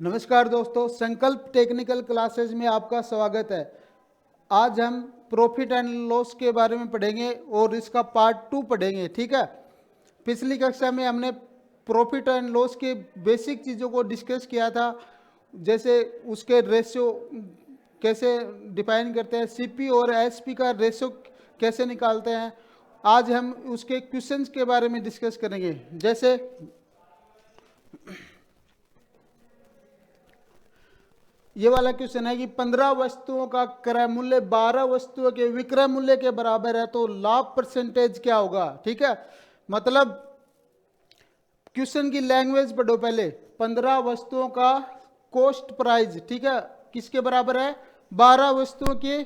नमस्कार दोस्तों, संकल्प टेक्निकल क्लासेज में आपका स्वागत है। आज हम प्रॉफिट एंड लॉस के बारे में पढ़ेंगे और इसका पार्ट 2 पढ़ेंगे। ठीक है, पिछली कक्षा में हमने प्रॉफिट एंड लॉस के बेसिक चीज़ों को डिस्कस किया था, जैसे उसके रेशियो कैसे डिफाइन करते हैं, सीपी और एसपी का रेशियो कैसे निकालते हैं। आज हम उसके क्वेश्चंस के बारे में डिस्कस करेंगे। जैसे ये वाला क्वेश्चन है कि 15 वस्तुओं का क्रय मूल्य 12 वस्तुओं के विक्रय मूल्य के बराबर है, तो लाभ परसेंटेज क्या होगा। ठीक है, मतलब क्वेश्चन की लैंग्वेज पढ़ो पहले। 15 वस्तुओं का कॉस्ट प्राइस, ठीक है, किसके बराबर है, 12 वस्तुओं के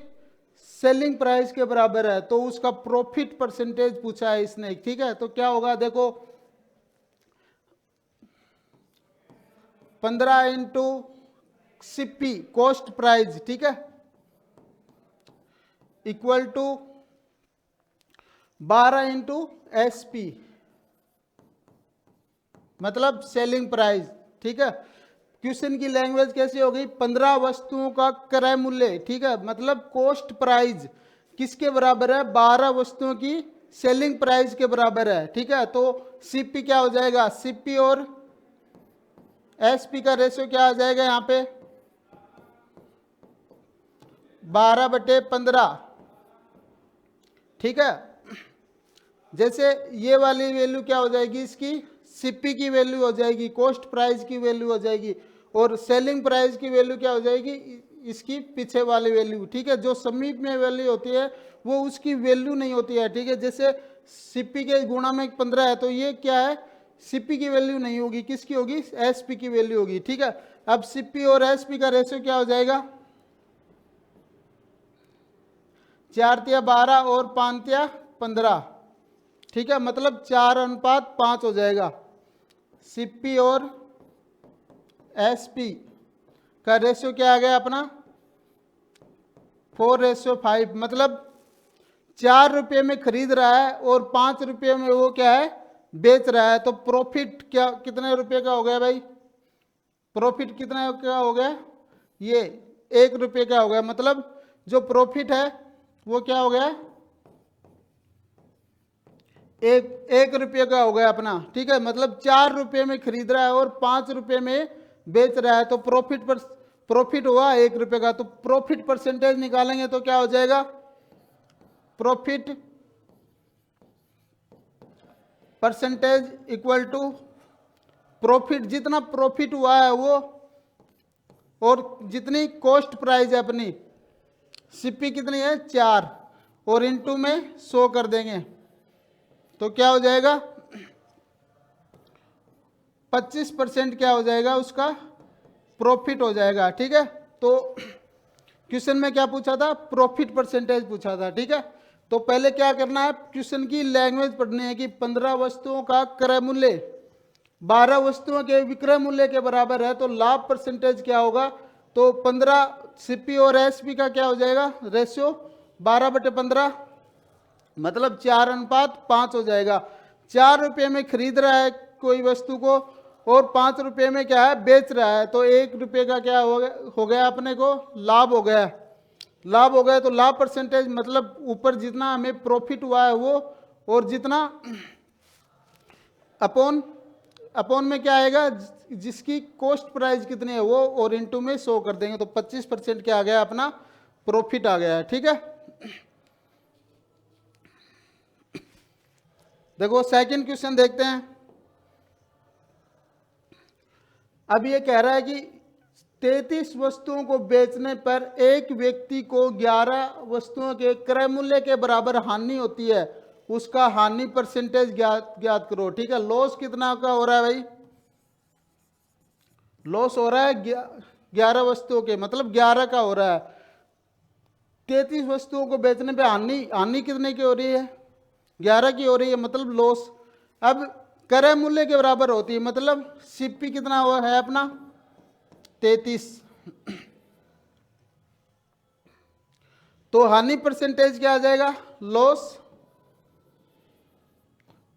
सेलिंग प्राइस के बराबर है, तो उसका प्रॉफिट परसेंटेज पूछा है इसने। ठीक है, तो क्या होगा, देखो 15 इंटू सीपी कॉस्ट प्राइस, ठीक है, इक्वल टू 12 इंटू एसपी मतलब सेलिंग प्राइस। ठीक है, क्वेश्चन की लैंग्वेज कैसी हो गई, 15 वस्तुओं का क्रय मूल्य, ठीक है, मतलब कॉस्ट प्राइस किसके बराबर है, 12 वस्तुओं की सेलिंग प्राइस के बराबर है। ठीक है, तो सीपी क्या हो जाएगा, सीपी और एसपी का रेशियो क्या आ जाएगा यहां पे, 12/15। ठीक है, जैसे ये वाली वैल्यू क्या हो जाएगी, इसकी सीपी की वैल्यू हो जाएगी, कॉस्ट प्राइस की वैल्यू हो जाएगी, और सेलिंग प्राइस की वैल्यू क्या हो जाएगी, इसकी पीछे वाली वैल्यू। ठीक है, जो समीप में वैल्यू होती है वो उसकी वैल्यू नहीं होती है। ठीक है, जैसे सीपी के गुणा में 15 है, तो ये क्या है, सीपी की वैल्यू नहीं होगी, किसकी होगी, एसपी की वैल्यू होगी। ठीक है, अब सीपी और एसपी का रेशियो क्या हो जाएगा, 4×12 और 5×15। ठीक है, मतलब 4:5 हो जाएगा। सीपी और एसपी का रेशियो क्या आ गया अपना, 4:5, मतलब 4 रुपये में खरीद रहा है और 5 रुपये में वो क्या है, बेच रहा है, तो प्रॉफिट क्या कितने रुपये का हो गया भाई, प्रॉफिट कितने का हो गया, ये 1 रुपये का हो गया। मतलब जो प्रॉफिट है वो क्या हो गया, एक रुपये का हो गया अपना। ठीक है, मतलब 4 रुपये में खरीद रहा है और 5 रुपये में बेच रहा है, तो प्रॉफिट हुआ 1 रुपये का। तो प्रॉफिट परसेंटेज निकालेंगे तो क्या हो जाएगा, profit percentage equal to profit, जितना प्रॉफिट हुआ है वो और जितनी कॉस्ट प्राइस है अपनी, सीपी कितनी है 4, और इनटू में 100 कर देंगे, तो क्या हो जाएगा 25% क्या हो जाएगा, उसका प्रॉफिट हो जाएगा। ठीक है, तो क्वेश्चन में क्या पूछा था, प्रॉफिट परसेंटेज पूछा था। ठीक है, तो पहले क्या करना है, क्वेश्चन की लैंग्वेज पढ़नी है कि 15 वस्तुओं का क्रय मूल्य 12 वस्तुओं के विक्रय मूल्य के बराबर है, तो लाभ परसेंटेज क्या होगा, तो 15 सीपी और एसपी का क्या हो जाएगा रेशियो, 12/15, मतलब 4:5 हो जाएगा। 4 रुपये में खरीद रहा है कोई वस्तु को और 5 रुपये में क्या है, बेच रहा है, तो 1 रुपये का क्या हो गया अपने को, लाभ हो गया। लाभ हो गया तो लाभ परसेंटेज, मतलब ऊपर जितना हमें प्रॉफिट हुआ है वो, और जितना अपॉन में क्या आएगा, जिसकी कॉस्ट प्राइस कितनी है वो, और इनटू में 100 कर देंगे, तो 25% क्या आ गया अपना, प्रॉफिट आ गया है। ठीक है, देखो सेकंड क्वेश्चन देखते हैं। अब ये कह रहा है कि 33 वस्तुओं को बेचने पर एक व्यक्ति को 11 वस्तुओं के क्रय मूल्य के बराबर हानि होती है, उसका हानि परसेंटेज ज्ञात करो। ठीक है, लॉस कितना का हो रहा है भाई, लॉस हो रहा है 11 वस्तुओं के, मतलब 11 का हो रहा है। 33 वस्तुओं को बेचने पे हानि कितने की हो रही है, 11 की हो रही है, मतलब लॉस। अब क्रय मूल्य के बराबर होती है, मतलब सीपी कितना हुआ है अपना 33, तो हानि परसेंटेज क्या आ जाएगा, लॉस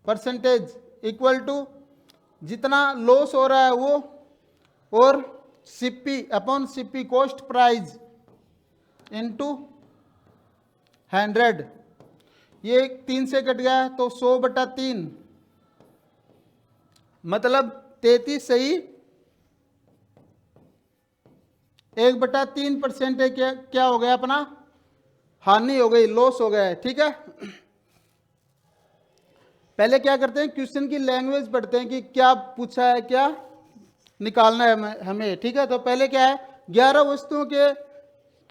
परसेंटेज इक्वल टू जितना लॉस हो रहा है वो और CP upon CP cost price into 100, ये 3 से कट गया है तो 100/3 मतलब 33 सही 1/3% है। क्या हो गया अपना, हानि हो गई, लॉस हो गया है। ठीक है, पहले क्या करते हैं, क्वेश्चन की लैंग्वेज पढ़ते हैं कि क्या पूछा है, क्या निकालना है हमें। ठीक है, तो पहले क्या है, 11 वस्तुओं के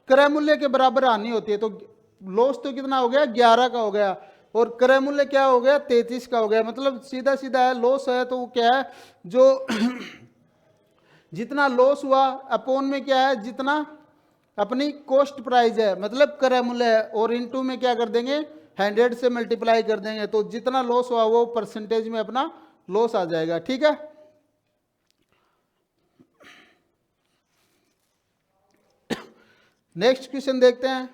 क्रय मूल्य के बराबर हानि होती है, तो लॉस तो कितना हो गया, 11 का हो गया, और क्रय मूल्य क्या हो गया, 33 का हो गया। मतलब सीधा सीधा है, लॉस है तो वो क्या है, जो जितना लॉस हुआ अपोन में क्या है, जितना अपनी कॉस्ट प्राइस है मतलब क्रय मूल्य है, और इनटू में क्या कर देंगे, 100 से मल्टीप्लाई कर देंगे, तो जितना लॉस हुआ वो परसेंटेज में अपना लॉस आ जाएगा। ठीक है, नेक्स्ट क्वेश्चन देखते हैं।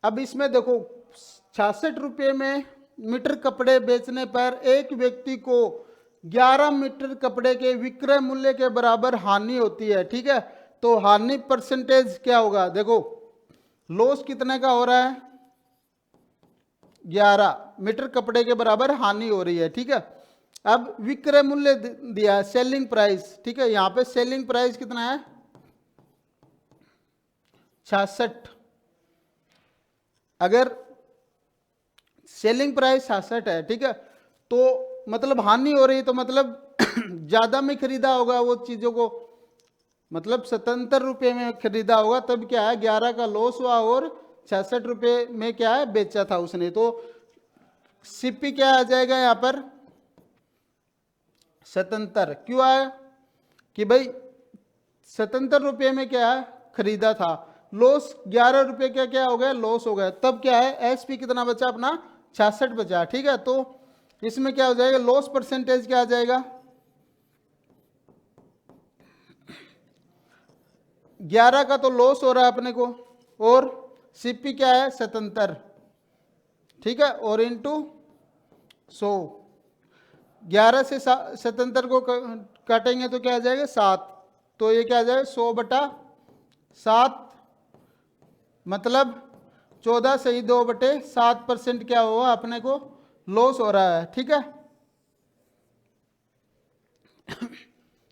अब इसमें देखो 66 रुपये में मीटर कपड़े बेचने पर एक व्यक्ति को 11 मीटर कपड़े के विक्रय मूल्य के बराबर हानि होती है। ठीक है, तो हानि परसेंटेज क्या होगा, देखो लॉस कितने का हो रहा है, 11 मीटर कपड़े के बराबर हानि हो रही है। ठीक है, अब विक्रय मूल्य दिया है, सेलिंग प्राइस। ठीक है, यहां पे सेलिंग प्राइस कितना है, 66। अगर सेलिंग प्राइस 66 है, ठीक है, तो मतलब हानि हो रही, तो मतलब ज्यादा में खरीदा होगा वो चीजों को, मतलब 77 रुपये में खरीदा होगा, तब क्या है 11 का लॉस हुआ, और 66 रुपये में क्या है बेचा था उसने। तो सीपी क्या आ जाएगा यहाँ पर, 77। क्यों आया कि भाई 77 रुपये में क्या है खरीदा था, लॉस 11 रुपये का क्या हो गया, लॉस हो गया, तब क्या है एसपी कितना बचा अपना, 66 बचा। ठीक है, तो इसमें क्या हो जाएगा, लॉस परसेंटेज क्या आ जाएगा, 11 का तो लॉस हो रहा है अपने को, और सीपी क्या है 77। ठीक है, और इनटू 100, 11 से 77 को काटेंगे तो क्या आ जाएगा 7, तो ये क्या आ जाएगा 100/7, मतलब 14 सही 2/7% क्या हुआ अपने को लॉस हो रहा है। ठीक है,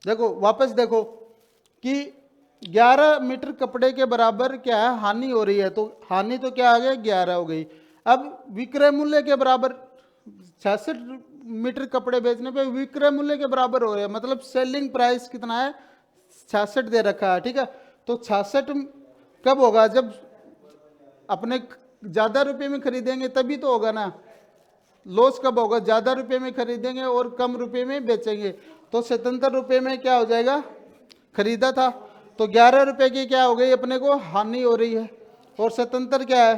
देखो वापस देखो कि 11 मीटर कपड़े के बराबर क्या है हानि हो रही है, तो हानि तो क्या आ गया 11 हो गई। अब विक्रय मूल्य के बराबर 66 मीटर कपड़े बेचने पे विक्रय मूल्य के बराबर हो रहे हैं, मतलब सेलिंग प्राइस कितना है 66 दे रखा है। ठीक है, तो 66 कब होगा, जब अपने ज्यादा रुपए में खरीदेंगे तभी तो होगा ना। लॉस कब होगा, ज्यादा रुपए में खरीदेंगे और कम रुपए में बेचेंगे। तो 77 रुपये में क्या हो जाएगा, खरीदा था, तो 11 रुपए की क्या हो गई अपने को हानि हो रही है, और 77 क्या है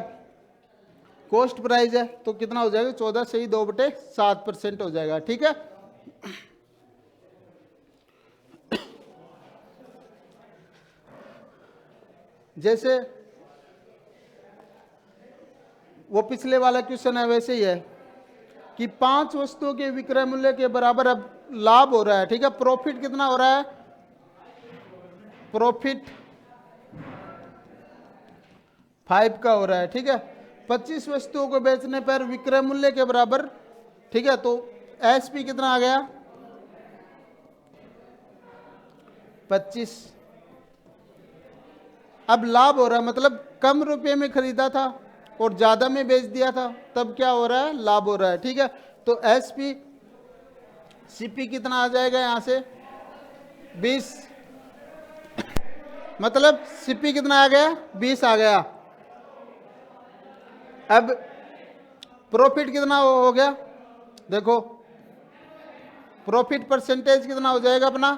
कॉस्ट प्राइस है, तो कितना हो जाएगा 14 सही 2/7% हो जाएगा। ठीक है, जैसे वो पिछले वाला क्वेश्चन है वैसे ही है कि 5 वस्तुओं के विक्रय मूल्य के बराबर अब लाभ हो रहा है। ठीक है, प्रॉफिट कितना हो रहा है, प्रॉफिट 5 का हो रहा है। ठीक है, 25 वस्तुओं को बेचने पर विक्रय मूल्य के बराबर, ठीक है, तो एसपी कितना आ गया 25। अब लाभ हो रहा है, मतलब कम रुपए में खरीदा था और ज्यादा में बेच दिया था, तब क्या हो रहा है लाभ हो रहा है। ठीक है, तो एसपी सीपी कितना आ जाएगा यहां से 20, मतलब सीपी कितना आ गया 20 आ गया। अब प्रॉफिट कितना हो गया, देखो प्रॉफिट परसेंटेज कितना हो जाएगा अपना,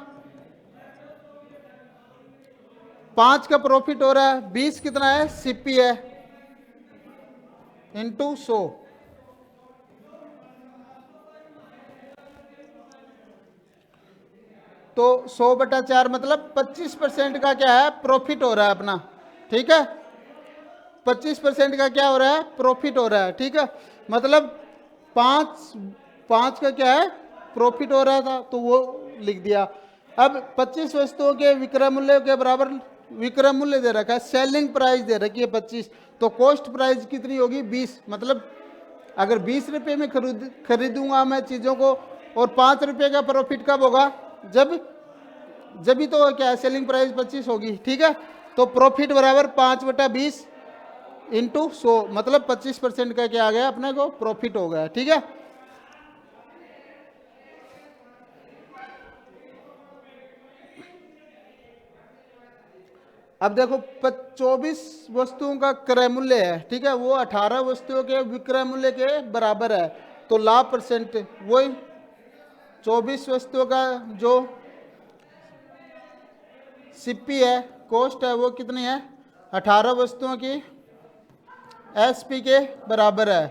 5 का प्रॉफिट हो रहा है, 20 कितना है सीपी है, इंटू 100, तो 100/4 मतलब 25% का क्या है प्रॉफिट हो रहा है अपना। ठीक है, 25% का क्या हो रहा है प्रॉफिट हो रहा है। ठीक है, मतलब 5 का क्या है प्रॉफिट हो रहा था तो वो लिख दिया, अब 25 वस्तुओं के विक्रय मूल्य के बराबर विक्रय मूल्य दे रखा है, सेलिंग प्राइस दे रखी है 25, तो कॉस्ट प्राइस कितनी होगी 20। मतलब अगर 20 रुपये में खरीदूंगा मैं चीज़ों को, और 5 रुपये का प्रॉफिट कब होगा, जब भी तो क्या है, सेलिंग प्राइस 25 होगी, ठीक है। तो प्रॉफिट बराबर 5/20 इंटू 100, मतलब 25% का क्या आ गया अपने को, प्रॉफिट हो गया, ठीक है। अब देखो 24 वस्तुओं का क्रय मूल्य है, ठीक है, वो 18 वस्तुओं के विक्रय मूल्य के बराबर है, तो लाभ परसेंट वही 24 वस्तुओं का जो सीपी है, कॉस्ट है, वो कितनी है, 18 वस्तुओं की एसपी के बराबर है,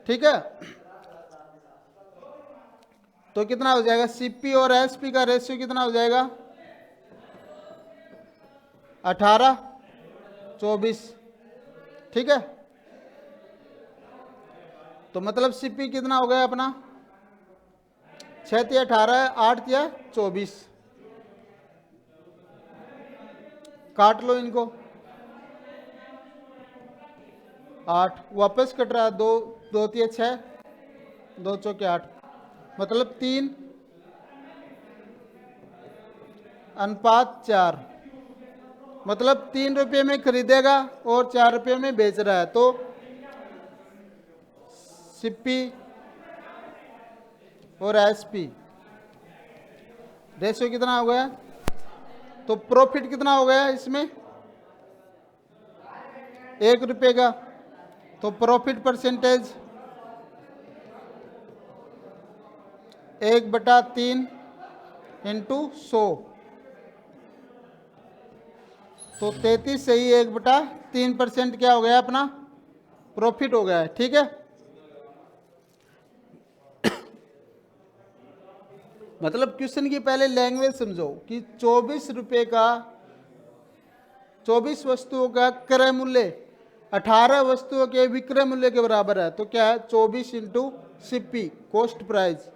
ठीक है। तो कितना हो जाएगा, सीपी और एसपी का रेशियो कितना हो जाएगा, 18/24, ठीक है। तो मतलब सीपी कितना हो गया अपना, 6 या 18, 8 या 24, काट लो इनको, 8 वापस कट रहा है, 2 2 3 6, 2 चौके 8, मतलब 3:4, मतलब 3 रुपये में खरीदेगा और 4 रुपये में बेच रहा है, तो सीपी और एसपी रेशियो कितना हो गया, तो प्रॉफिट कितना हो गया इसमें, 1 रुपये का, तो प्रॉफिट परसेंटेज 1/3 इंटू 100, तो 33 से ही 1/3% क्या हो गया अपना, प्रॉफिट हो गया है, ठीक है। मतलब क्वेश्चन की पहले लैंग्वेज समझो कि 24 रुपये का 24 वस्तुओं का क्रय मूल्य 18 वस्तुओं के विक्रय मूल्य के बराबर है, तो क्या है 24 इंटू सीपी कॉस्ट प्राइस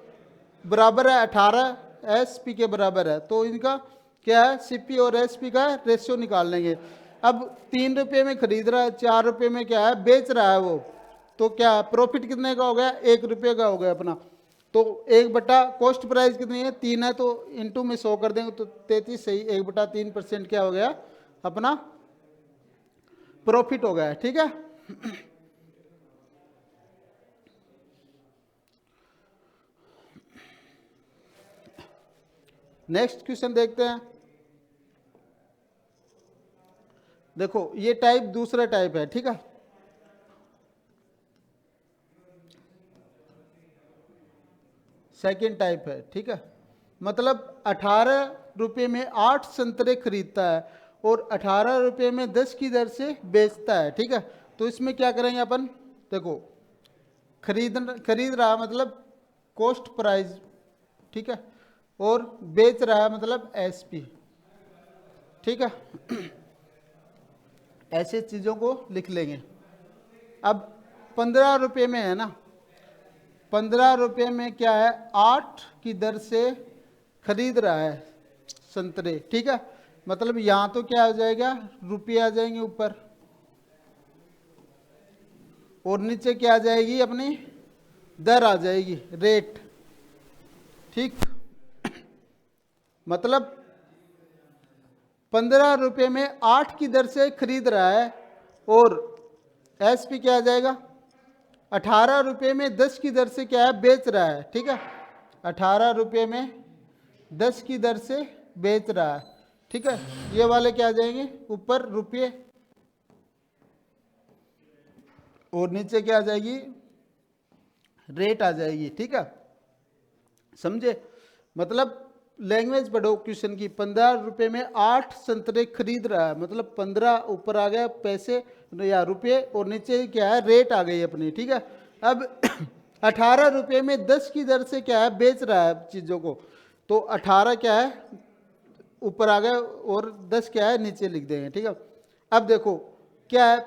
बराबर है 18 एसपी के बराबर है, तो इनका क्या है, सीपी और एसपी का रेशियो निकाल लेंगे। अब 3 रुपये में खरीद रहा है, 4 रुपये में क्या है बेच रहा है वो, तो क्या प्रॉफिट कितने का हो गया, 1 रुपये का हो गया अपना, तो 1 कॉस्ट प्राइस कितनी है 3 है, तो इंटू में 100 कर देंगे, तो 33 से ही 1/3% क्या हो गया अपना प्रॉफिट हो गया, ठीक है। नेक्स्ट क्वेश्चन देखते हैं। देखो ये टाइप दूसरा टाइप है, ठीक है। सेकेंड टाइप है, ठीक है। मतलब 18 रुपये में 8 संतरे खरीदता है और 18 रुपये में 10 की दर से बेचता है, ठीक है। तो इसमें क्या करेंगे अपन, देखो खरीद रहा मतलब कॉस्ट प्राइस, ठीक है, और बेच रहा है मतलब एसपी, ठीक है। ऐसे चीज़ों को लिख लेंगे। अब 15 रुपये में है ना, 15 रुपये में क्या है 8 की दर से खरीद रहा है संतरे, ठीक है। मतलब यहाँ तो क्या आ जाएगा, रुपये आ जाएंगे ऊपर, और नीचे क्या आ जाएगी अपनी दर आ जाएगी, रेट, ठीक। मतलब 15 रुपये में 8 की दर से खरीद रहा है, और एसपी क्या आ जाएगा 18 रुपये में 10 की दर से क्या है बेच रहा है, ठीक है। 18 रुपये में 10 की दर से बेच रहा है, ठीक है। ये वाले क्या आ जाएंगे ऊपर रुपये, और नीचे क्या आ जाएगी रेट आ जाएगी, ठीक है। समझे, मतलब लैंग्वेज पढ़ो क्वेश्चन की। 15 रुपये में 8 संतरे खरीद रहा है, मतलब 15 ऊपर आ गया पैसे या रुपये, और नीचे क्या है रेट आ गई अपनी, ठीक है। अब 18 रुपये में 10 की दर से क्या है बेच रहा है चीज़ों को, तो 18 क्या है ऊपर आ गया और 10 क्या है नीचे लिख देंगे, ठीक है। अब देखो क्या है,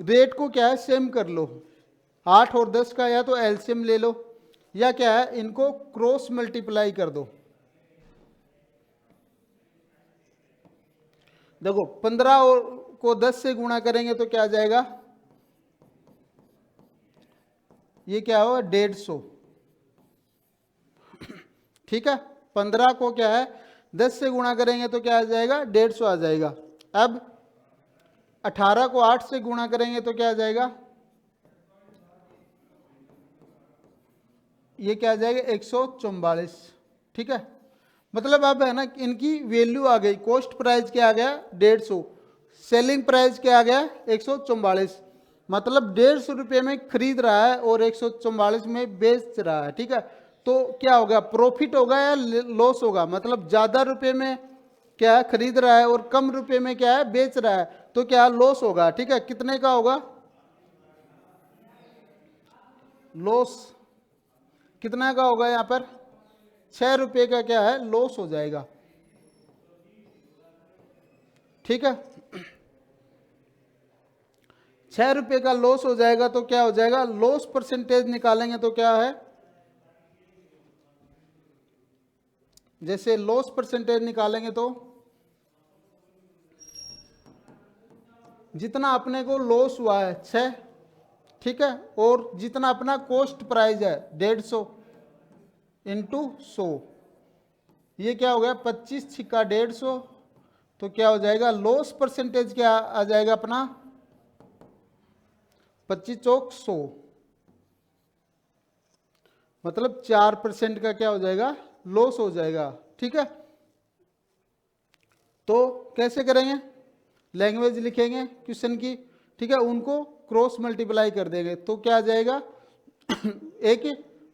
रेट को क्या है सेम कर लो, 8 और 10 का या तो एलसीएम ले लो, या क्या है इनको क्रॉस मल्टीप्लाई कर दो, देखो 15 को 10 से गुणा करेंगे तो क्या आ जाएगा, ये क्या होगा 150, ठीक है। 15 को क्या है 10 से गुणा करेंगे तो क्या आ जाएगा 150 आ जाएगा। अब 18 को 8 से गुणा करेंगे तो क्या आ जाएगा, ये क्या आ जाएगा 144, ठीक है। मतलब अब है ना इनकी वैल्यू आ गई, कॉस्ट प्राइस क्या आ गया 150, सेलिंग प्राइस क्या आ गया 144, मतलब 150 रुपये में खरीद रहा है और 144 में बेच रहा है, ठीक है। तो क्या होगा, प्रॉफिट होगा या लॉस होगा, मतलब ज्यादा रुपए में क्या है खरीद रहा है और कम रुपए में क्या है बेच रहा है, तो क्या लॉस होगा, ठीक है। कितने का होगा लॉस, कितना का होगा यहाँ पर 6 रुपये का क्या है लॉस हो जाएगा, ठीक है। 6 रुपये का लॉस हो जाएगा तो क्या हो जाएगा, लॉस परसेंटेज निकालेंगे तो क्या है, जैसे लॉस परसेंटेज निकालेंगे तो जितना अपने को लॉस हुआ है 6, ठीक है, और जितना अपना कॉस्ट प्राइस है 150 इंटू 100, ये क्या हो गया 25 छिक्का 150, तो क्या हो जाएगा लॉस परसेंटेज क्या आ जाएगा अपना 25 चौक 100, मतलब 4% का क्या हो जाएगा लॉस हो जाएगा, ठीक है। तो कैसे करेंगे, लैंग्वेज लिखेंगे क्वेश्चन की, ठीक है, उनको क्रॉस मल्टीप्लाई कर देंगे तो क्या आ जाएगा एक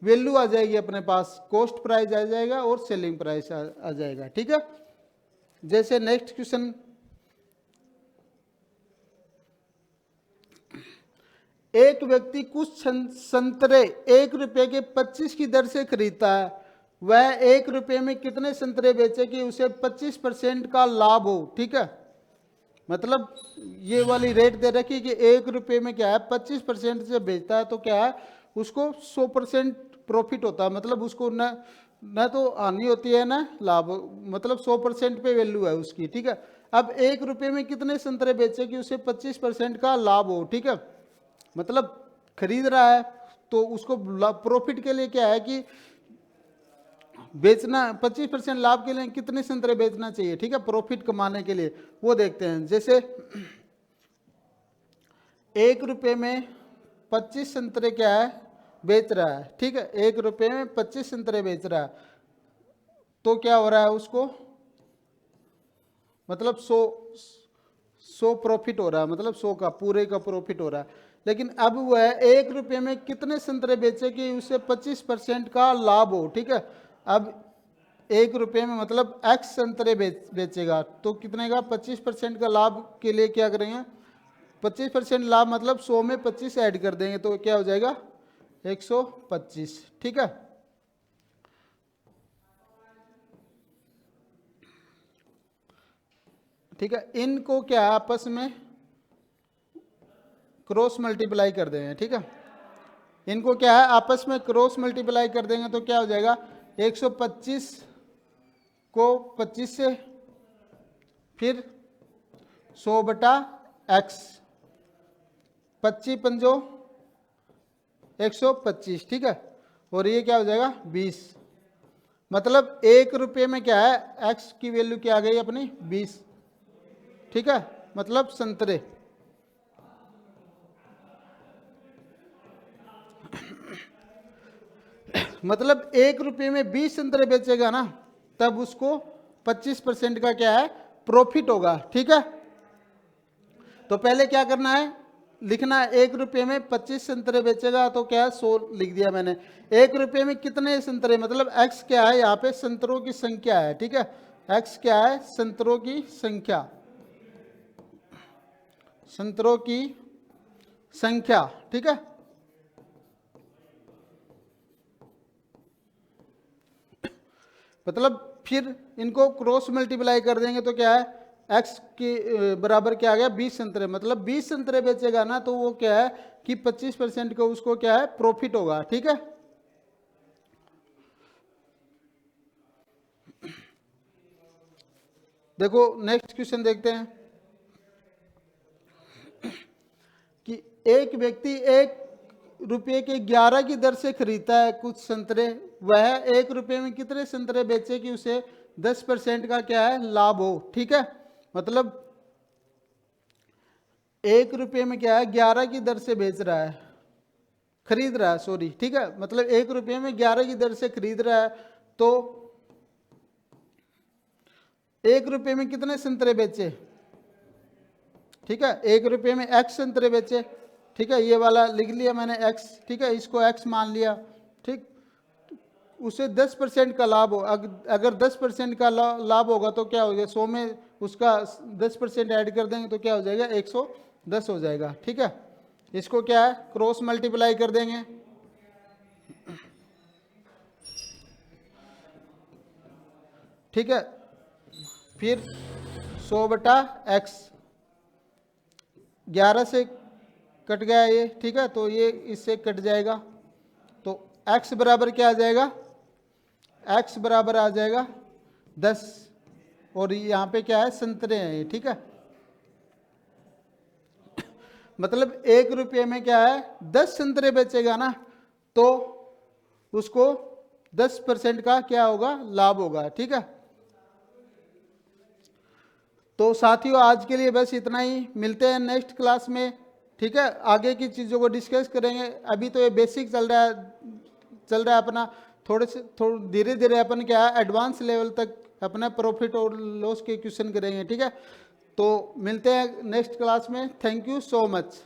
वैल्यू आ जाएगी अपने पास, कॉस्ट प्राइस आ जाएगा और सेलिंग प्राइस आ जाएगा, ठीक है। जैसे नेक्स्ट क्वेश्चन, एक व्यक्ति कुछ संतरे 1 रुपये के 25 की दर से खरीदता है, वह 1 रुपये में कितने संतरे बेचे कि उसे 25% का लाभ हो, ठीक है। मतलब ये वाली रेट दे रखी कि 1 रुपये में क्या है 25% से बेचता है तो क्या है उसको 100% प्रॉफिट होता है, मतलब उसको न तो हानि होती है ना लाभ, मतलब 100% पे वैल्यू है उसकी, ठीक है। अब 1 रुपये में कितने संतरे बेचे कि उसे 25% का लाभ हो, ठीक है, मतलब खरीद रहा है तो उसको प्रॉफिट के लिए क्या है कि बेचना 25% लाभ के लिए कितने संतरे बेचना चाहिए, ठीक है, प्रॉफिट कमाने के लिए, वो देखते हैं। जैसे 1 रुपये में 25 संतरे क्या है बेच रहा है, ठीक है, 1 रुपये में 25 संतरे बेच रहा है तो क्या हो रहा है उसको, मतलब 100 प्रॉफिट हो रहा है, मतलब 100 का पूरे का प्रॉफिट हो रहा है। लेकिन अब वह 1 रुपये में कितने संतरे बेचे कि उसे 25% का लाभ हो, ठीक है। अब 1 रुपये में मतलब x संतरे बेचेगा तो कितने का 25% का लाभ के लिए क्या करेंगे, 25% लाभ मतलब 100 में 25 ऐड कर देंगे तो क्या हो जाएगा 125, ठीक है। ठीक है, इनको क्या आपस में क्रॉस मल्टीप्लाई कर देंगे, ठीक है, इनको क्या है आपस में क्रॉस मल्टीप्लाई कर देंगे तो क्या हो जाएगा 125 को 25 से, फिर 100 बटा x, 25 पंजो 125, ठीक है, और ये क्या हो जाएगा 20, मतलब 1 रुपये में क्या है x की वैल्यू क्या आ गई अपनी 20, ठीक है, मतलब संतरे। मतलब 1 रुपये में 20 संतरे बेचेगा ना तब उसको 25% का क्या है प्रॉफिट होगा, ठीक है। तो पहले क्या करना है लिखना है 1 रुपये में 25 संतरे बेचेगा तो क्या है 100 लिख दिया मैंने। 1 रुपये में कितने संतरे, मतलब x क्या है यहाँ पे संतरों की संख्या है, ठीक है, x क्या है संतरों की संख्या, संतरों की संख्या, ठीक है। मतलब फिर इनको क्रॉस मल्टीप्लाई कर देंगे तो क्या है x के बराबर क्या आ गया 20 संतरे, मतलब 20 संतरे बेचेगा ना तो वो क्या है कि 25% का उसको क्या है प्रॉफिट होगा, ठीक है। देखो नेक्स्ट नेक्स्ट क्वेश्चन देखते हैं कि एक व्यक्ति 1 रुपये के 11 की दर से खरीदता है कुछ संतरे, वह 1 रुपये में कितने संतरे बेचे कि उसे 10% का क्या है लाभ हो। ठीक है, मतलब 1 रुपये में क्या है 11 की दर से बेच रहा है, खरीद रहा है, सॉरी। ठीक है, मतलब 1 रुपये में 11 की दर से खरीद रहा है, तो 1 रुपये में कितने संतरे बेचे। ठीक है, 1 रुपये में x संतरे बेचे। ठीक है, ये वाला लिख लिया मैंने x। ठीक है, इसको x मान लिया। ठीक, उसे 10% का लाभ हो, अगर 10% का लाभ होगा तो क्या हो जाएगा, 100 में उसका 10% ऐड कर देंगे तो क्या हो जाएगा 110 हो जाएगा। ठीक है, इसको क्या है क्रॉस मल्टीप्लाई कर देंगे। ठीक है, फिर 100/x, 11 से कट गया ये। ठीक है, तो ये इससे कट जाएगा, तो x बराबर क्या आ जाएगा, x बराबर आ जाएगा 10, और यहाँ पे क्या है संतरे हैं ये। ठीक है, मतलब 1 रुपये में क्या है 10 संतरे बेचेगा ना, तो उसको 10% का क्या होगा लाभ होगा। ठीक है, तो साथियों आज के लिए बस इतना ही, मिलते हैं नेक्स्ट क्लास में। ठीक है, आगे की चीज़ों को डिस्कस करेंगे। अभी तो ये बेसिक चल रहा है अपना, थोड़े धीरे धीरे अपन क्या है एडवांस लेवल तक अपना प्रॉफिट और लॉस के क्वेश्चन करेंगे। ठीक है, तो मिलते हैं नेक्स्ट क्लास में। Thank you so much.